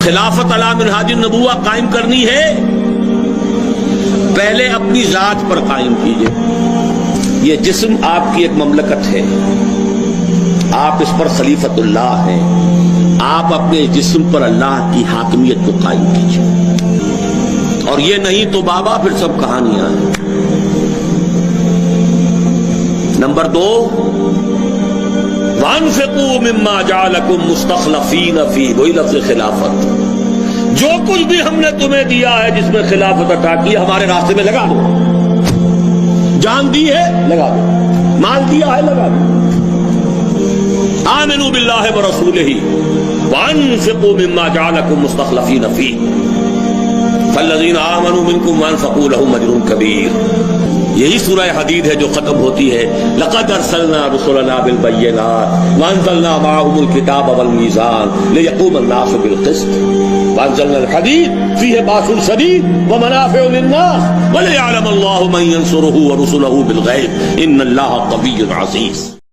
خلافت علی منہاج النبوہ قائم کرنی ہے، پہلے اپنی ذات پر قائم کیجئے۔ یہ جسم آپ کی ایک مملکت ہے، آپ اس پر خلیفت اللہ ہیں، آپ اپنے جسم پر اللہ کی حاکمیت کو قائم کیجئے، اور یہ نہیں تو بابا پھر سب کہانیاں ہیں۔ نمبر 2، وَأَنفِقُوا مِمَّا جَعَلَكُم مُّسْتَخْلَفِينَ فِيهِ، وہی لفظ خلافت، جو کچھ بھی ہم نے تمہیں دیا ہے جس میں خلافت عطا کی ہمارے راستے میں لگا دو، جان دی ہے لگا دو، مال دیا ہے لگا دو۔ آمنوا باللہ ورسولہ وانفقوا مما جعلکم مستخلفین فیہ فالذین آمنوا منکم وانفقوا لهم اجر کبیر۔ یہی سورہ حدید ہے جو ختم ہوتی ہے لقد ارسلنا رسلنا بالبینات وانزلنا معهم الکتاب والمیزان لیقوم الناس بالقسط وانزلنا الحدید فیہ باس شدید ومنافع للناس وليعلم اللہ من ینصرہ ورسلہ بالغیب ان اللہ قوی عزیز۔